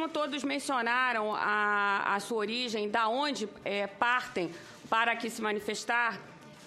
como todos mencionaram a sua origem, da onde partem para aqui se manifestar,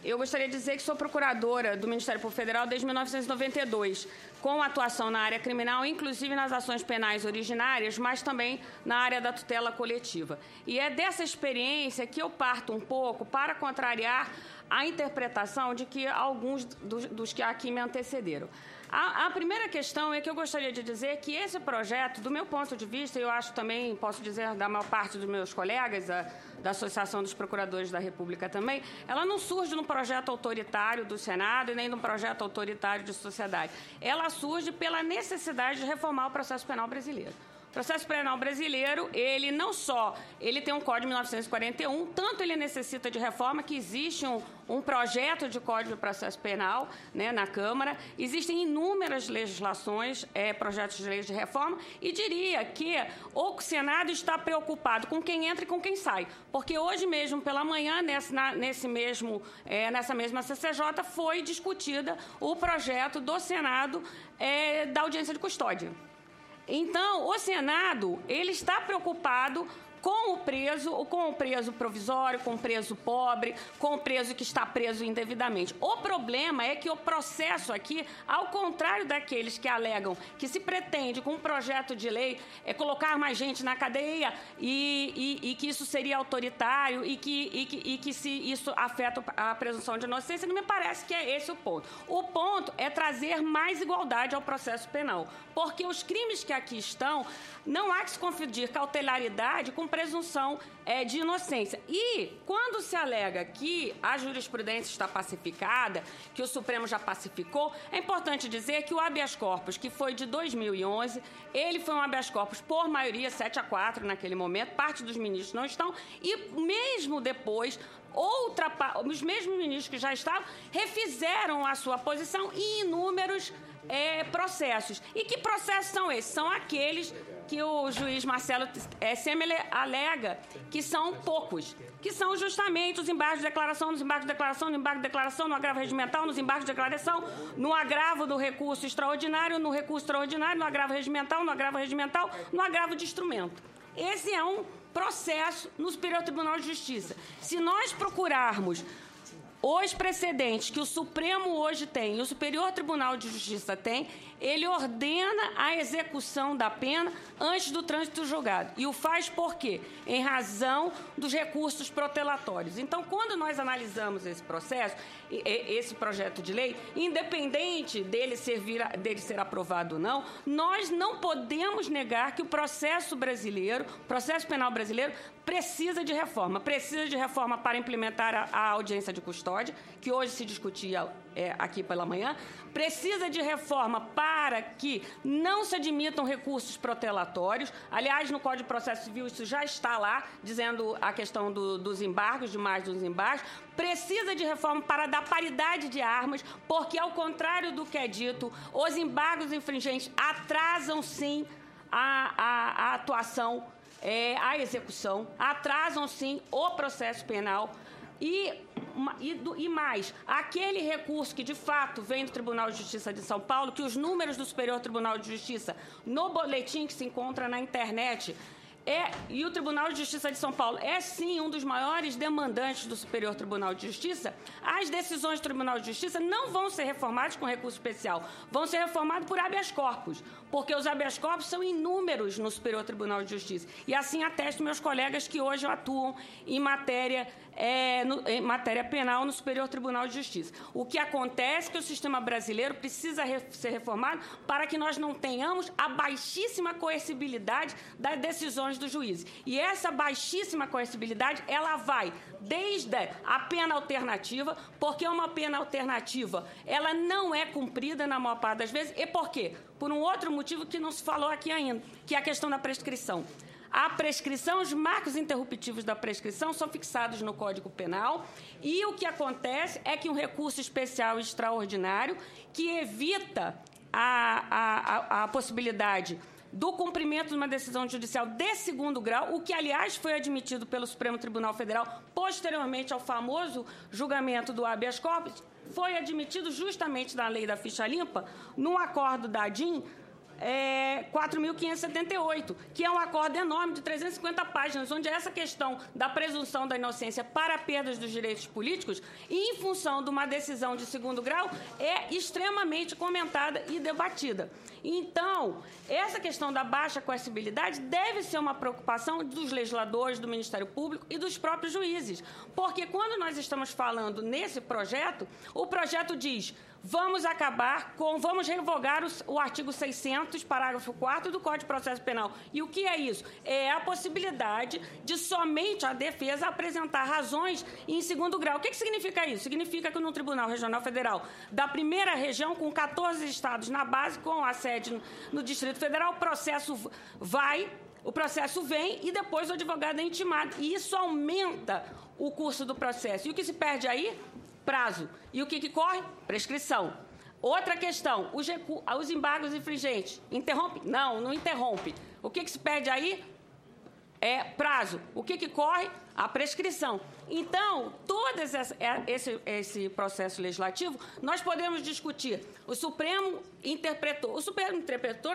eu gostaria de dizer que sou procuradora do Ministério Público Federal desde 1992, com atuação na área criminal, inclusive nas ações penais originárias, mas também na área da tutela coletiva. E é dessa experiência que eu parto um pouco para contrariar a interpretação de que alguns dos que aqui me antecederam. A primeira questão é que eu gostaria de dizer que esse projeto, do meu ponto de vista, eu acho também, posso dizer, da maior parte dos meus colegas, da Associação dos Procuradores da República também, ela não surge num projeto autoritário do Senado e nem num projeto autoritário de sociedade. Ela surge pela necessidade de reformar o processo penal brasileiro. O processo penal brasileiro, ele não só, ele tem um Código de 1941, tanto ele necessita de reforma que existe um projeto de Código de Processo Penal, né, na Câmara, existem inúmeras legislações, projetos de lei de reforma, e diria que o Senado está preocupado com quem entra e com quem sai, porque hoje mesmo, pela manhã, nessa mesma CCJ, foi discutida o projeto do Senado da audiência de custódia. Então, o Senado, ele está preocupado com o preso provisório, com o preso pobre, com o preso que está preso indevidamente. O problema é que o processo aqui, ao contrário daqueles que alegam que se pretende, com um projeto de lei, colocar mais gente na cadeia e que isso seria autoritário e que se isso afeta a presunção de inocência, não me parece que é esse o ponto. O ponto é trazer mais igualdade ao processo penal, porque os crimes que aqui estão, não há que se confundir cautelaridade com presunção de inocência. E quando se alega que a jurisprudência está pacificada, que o Supremo já pacificou, é importante dizer que o habeas corpus, que foi de 2011, ele foi um habeas corpus por maioria 7-4 naquele momento, parte dos ministros não estão, e mesmo depois, os mesmos ministros que já estavam refizeram a sua posição em inúmeros processos. E que processos são esses? São aqueles que o juiz Marcelo Semelê alega que são poucos, que são justamente os embargos de declaração, nos embargos de declaração, no embargo de declaração, no agravo regimental, nos embargos de declaração, no agravo do recurso extraordinário, no recurso extraordinário, no agravo regimental, no agravo de instrumento. Esse é um processo no Superior Tribunal de Justiça. Se nós procurarmos os precedentes que o Supremo hoje tem e o Superior Tribunal de Justiça tem, ele ordena a execução da pena antes do trânsito julgado. E o faz por quê? Em razão dos recursos protelatórios. Então, quando nós analisamos esse processo, esse projeto de lei, independente dele ser aprovado ou não, nós não podemos negar que o processo penal brasileiro, precisa de reforma. Precisa de reforma para implementar a audiência de custódia, que hoje se discutia aqui pela manhã. Precisa de reforma para que não se admitam recursos protelatórios. Aliás, no Código de Processo Civil isso já está lá, dizendo a questão dos embargos, demais dos embargos. Precisa de reforma para dar paridade de armas, porque, ao contrário do que é dito, os embargos infringentes atrasam, sim, a atuação, a execução, atrasam, sim, o processo penal. E mais, aquele recurso que de fato vem do Tribunal de Justiça de São Paulo, que os números do Superior Tribunal de Justiça, no boletim que se encontra na internet, e o Tribunal de Justiça de São Paulo é, sim, um dos maiores demandantes do Superior Tribunal de Justiça, as decisões do Tribunal de Justiça não vão ser reformadas com recurso especial, vão ser reformadas por habeas corpus, porque os habeas corpus são inúmeros no Superior Tribunal de Justiça. E assim atesto meus colegas que hoje atuam em matéria penal no Superior Tribunal de Justiça. O que acontece é que o sistema brasileiro precisa ser reformado para que nós não tenhamos a baixíssima coercibilidade das decisões dos juízes. E essa baixíssima coercibilidade, ela vai desde a pena alternativa, porque uma pena alternativa, ela não é cumprida na maior parte das vezes. E por quê? Por um outro motivo que não se falou aqui ainda, que é a questão da prescrição. A prescrição, os marcos interruptivos da prescrição são fixados no Código Penal e o que acontece é que um recurso especial extraordinário que evita a possibilidade do cumprimento de uma decisão judicial de segundo grau, o que, aliás, foi admitido pelo Supremo Tribunal Federal posteriormente ao famoso julgamento do habeas corpus, foi admitido justamente na lei da ficha limpa, no acordo da ADIM, 4.578, que é um acordo enorme de 350 páginas, onde essa questão da presunção da inocência para perdas dos direitos políticos, e em função de uma decisão de segundo grau, é extremamente comentada e debatida. Então, essa questão da baixa coercibilidade deve ser uma preocupação dos legisladores, do Ministério Público e dos próprios juízes, porque quando nós estamos falando nesse projeto, o projeto diz: vamos revogar o artigo 600, parágrafo 4º do Código de Processo Penal. E o que é isso? É a possibilidade de somente a defesa apresentar razões em segundo grau. O que significa isso? Significa que no Tribunal Regional Federal da primeira região, com 14 estados na base, com a sede no Distrito Federal, o processo vem e depois o advogado é intimado. E isso aumenta o curso do processo. E o que se perde aí? Prazo. E o que corre? Prescrição. Outra questão, os embargos infringentes. Interrompe? Não interrompe. O que se perde aí? É prazo. O que corre? A prescrição. Então, todo esse processo legislativo, nós podemos discutir. O Supremo interpretou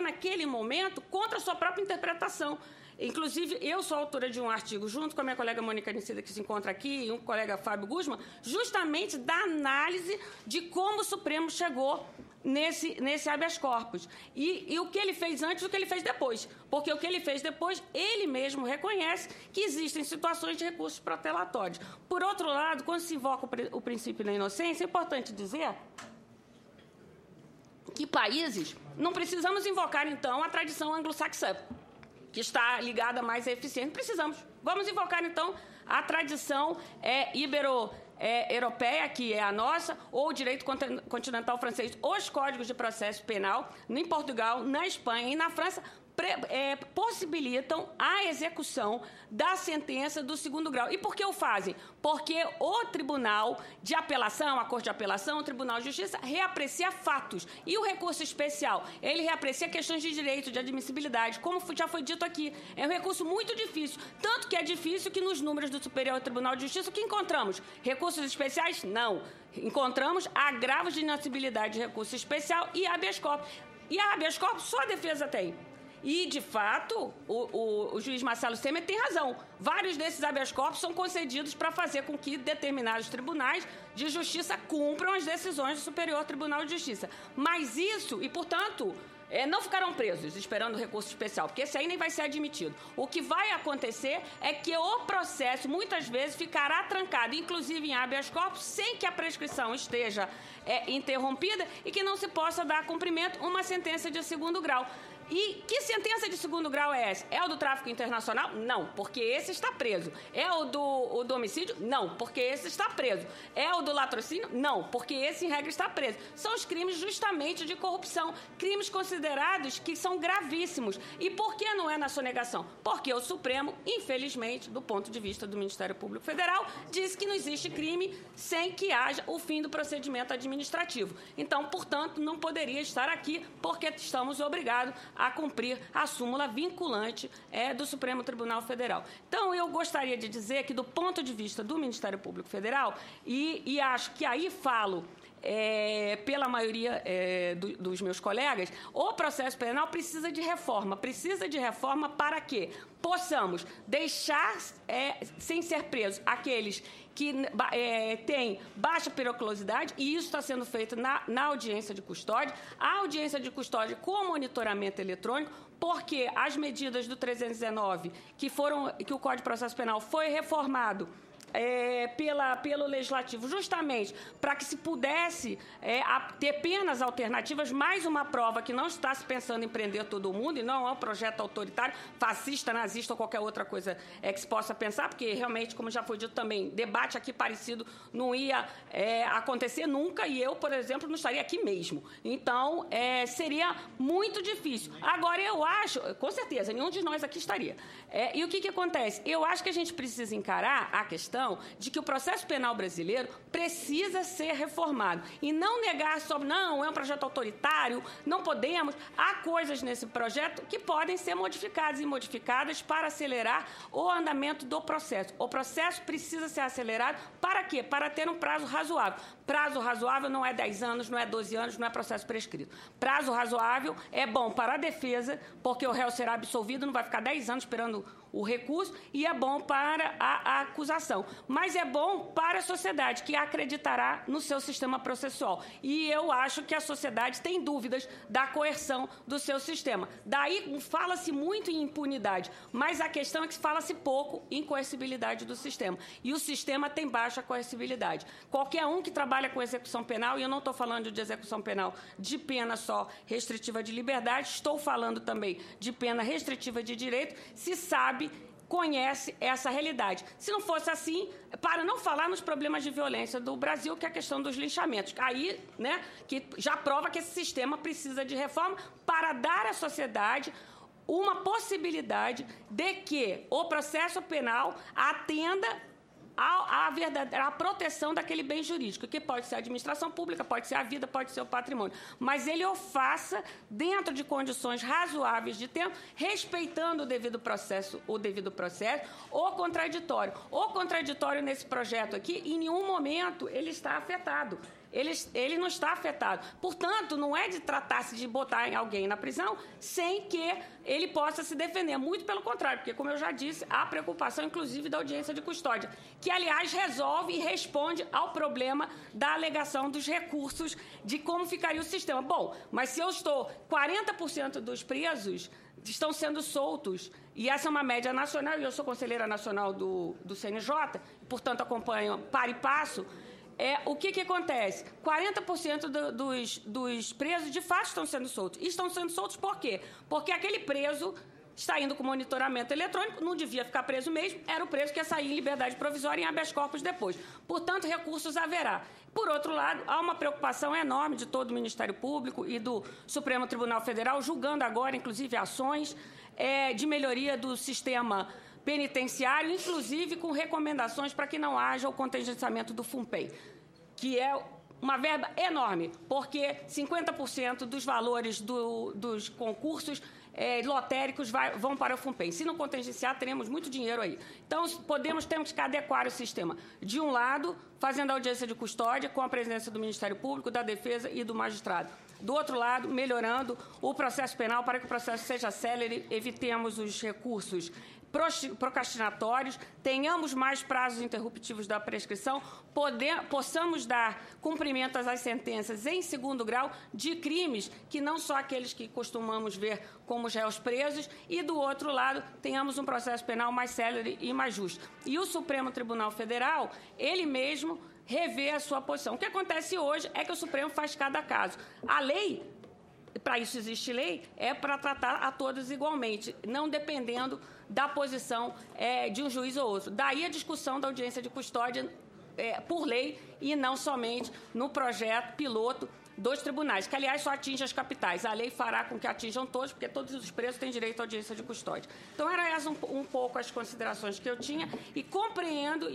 naquele momento contra a sua própria interpretação. Inclusive, eu sou autora de um artigo, junto com a minha colega Mônica Nicida, que se encontra aqui, e um colega Fábio Guzman, justamente da análise de como o Supremo chegou nesse habeas corpus. E o que ele fez antes e o que ele fez depois. Porque o que ele fez depois, ele mesmo reconhece que existem situações de recursos protelatórios. Por outro lado, quando se invoca o princípio da inocência, é importante dizer que países, não precisamos invocar, então, a tradição anglo-saxã, que está ligada mais à eficiência. Precisamos. Vamos invocar, então, a tradição ibero-europeia, que é a nossa, ou o direito continental francês, os códigos de processo penal, em Portugal, na Espanha e na França, possibilitam a execução da sentença do segundo grau. E por que o fazem? Porque o Tribunal de Apelação, a Corte de Apelação, o Tribunal de Justiça, reaprecia fatos. E o recurso especial, ele reaprecia questões de direito, de admissibilidade, como já foi dito aqui. É um recurso muito difícil, tanto que é difícil que nos números do Superior Tribunal de Justiça, o que encontramos? Recursos especiais? Não. Encontramos agravos de inadmissibilidade de recurso especial e habeas corpus. E a habeas corpus só a defesa tem. E, de fato, o juiz Marcelo Temer tem razão. Vários desses habeas corpus são concedidos para fazer com que determinados tribunais de justiça cumpram as decisões do Superior Tribunal de Justiça. Mas isso, e, portanto, não ficarão presos esperando o recurso especial, porque esse aí nem vai ser admitido. O que vai acontecer é que o processo, muitas vezes, ficará trancado, inclusive em habeas corpus, sem que a prescrição esteja interrompida e que não se possa dar cumprimento a uma sentença de segundo grau. E que sentença de segundo grau é essa? É o do tráfico internacional? Não, porque esse está preso. É o do homicídio? Não, porque esse está preso. É o do latrocínio? Não, porque esse, em regra, está preso. São os crimes justamente de corrupção, crimes considerados que são gravíssimos. E por que não é na sonegação? Porque o Supremo, infelizmente, do ponto de vista do Ministério Público Federal, diz que não existe crime sem que haja o fim do procedimento administrativo. Então, portanto, não poderia estar aqui, porque estamos obrigados a cumprir a súmula vinculante do Supremo Tribunal Federal. Então, eu gostaria de dizer que, do ponto de vista do Ministério Público Federal, e acho que aí falo pela maioria dos meus colegas, o processo penal precisa de reforma. Precisa de reforma para que possamos deixar sem ser presos aqueles que têm baixa periculosidade, e isso está sendo feito na audiência de custódia. A audiência de custódia com monitoramento eletrônico, porque as medidas do 319, que o Código de Processo Penal foi reformado pelo Legislativo, justamente para que se pudesse ter penas alternativas, mais uma prova que não está se pensando em prender todo mundo, e não é um projeto autoritário, fascista, nazista ou qualquer outra coisa que se possa pensar, porque realmente, como já foi dito também, debate aqui parecido não ia acontecer nunca, e eu, por exemplo, não estaria aqui mesmo. Então, seria muito difícil. Agora, eu acho, com certeza, nenhum de nós aqui estaria. E o que acontece? Eu acho que a gente precisa encarar a questão de que o processo penal brasileiro precisa ser reformado e não negar sobre, não, é um projeto autoritário, não podemos. Há coisas nesse projeto que podem ser modificadas e modificadas para acelerar o andamento do processo. O processo precisa ser acelerado para quê? Para ter um prazo razoável. Prazo razoável não é 10 anos, não é 12 anos, não é processo prescrito. Prazo razoável é bom para a defesa, porque o réu será absolvido, não vai ficar 10 anos esperando o recurso, e é bom para a acusação. Mas é bom para a sociedade, que acreditará no seu sistema processual. E eu acho que a sociedade tem dúvidas da coerção do seu sistema. Daí fala-se muito em impunidade, mas a questão é que fala-se pouco em coercibilidade do sistema. E o sistema tem baixa coercibilidade. Qualquer um que trabalha com execução penal, e eu não estou falando de execução penal de pena só restritiva de liberdade, estou falando também de pena restritiva de direito, se sabe, conhece essa realidade. Se não fosse assim, para não falar nos problemas de violência do Brasil, que é a questão dos linchamentos. Aí, né, que já prova que esse sistema precisa de reforma para dar à sociedade uma possibilidade de que o processo penal atenda a proteção daquele bem jurídico, que pode ser a administração pública, pode ser a vida, pode ser o patrimônio. Mas ele o faça dentro de condições razoáveis de tempo, respeitando o devido processo, ou contraditório. O contraditório nesse projeto aqui, em nenhum momento ele está afetado. Ele não está afetado. Portanto, não é de tratar-se de botar alguém na prisão sem que ele possa se defender. Muito pelo contrário, porque, como eu já disse, há preocupação, inclusive, da audiência de custódia, que, aliás, resolve e responde ao problema da alegação dos recursos de como ficaria o sistema. Bom, mas se eu estou 40% dos presos estão sendo soltos, e essa é uma média nacional, e eu sou conselheira nacional do CNJ, portanto, acompanho par e passo. O que acontece? 40% dos presos, de fato, estão sendo soltos. E estão sendo soltos por quê? Porque aquele preso está indo com monitoramento eletrônico, não devia ficar preso mesmo, era o preso que ia sair em liberdade provisória e em habeas corpus depois. Portanto, recursos haverá. Por outro lado, há uma preocupação enorme de todo o Ministério Público e do Supremo Tribunal Federal, julgando agora, inclusive, ações de melhoria do sistema penitenciário, inclusive com recomendações para que não haja o contingenciamento do FUNPEI, que é uma verba enorme, porque 50% dos valores dos concursos lotéricos vão para o FUNPEI. Se não contingenciar, teremos muito dinheiro aí. Então, temos que adequar o sistema. De um lado, fazendo a audiência de custódia, com a presença do Ministério Público, da Defesa e do magistrado. Do outro lado, melhorando o processo penal para que o processo seja célere, evitemos os recursos procrastinatórios, tenhamos mais prazos interruptivos da prescrição, possamos dar cumprimento às sentenças em segundo grau de crimes que não só aqueles que costumamos ver como réus presos, e, do outro lado, tenhamos um processo penal mais célere e mais justo. E o Supremo Tribunal Federal, ele mesmo revê a sua posição. O que acontece hoje é que o Supremo faz cada caso. A lei, para isso existe lei, é para tratar a todos igualmente, não dependendo da posição de um juiz ou outro. Daí a discussão da audiência de custódia por lei e não somente no projeto piloto dos tribunais, que, aliás, só atinge as capitais. A lei fará com que atinjam todos, porque todos os presos têm direito à audiência de custódia. Então, eram essas um pouco as considerações que eu tinha, e compreendo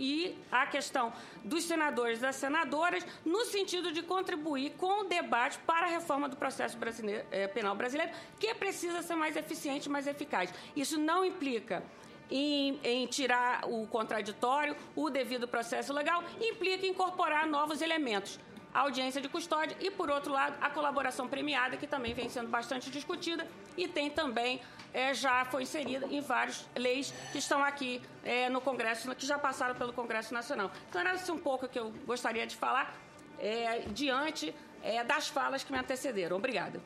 a questão dos senadores e das senadoras no sentido de contribuir com o debate para a reforma do processo penal brasileiro, que precisa ser mais eficiente e mais eficaz. Isso não implica em tirar o contraditório, o devido processo legal, implica em incorporar novos elementos. A audiência de custódia e, por outro lado, a colaboração premiada, que também vem sendo bastante discutida e tem também, já foi inserida em várias leis que estão aqui no Congresso, que já passaram pelo Congresso Nacional. Então, era isso um pouco que eu gostaria de falar diante das falas que me antecederam. Obrigada.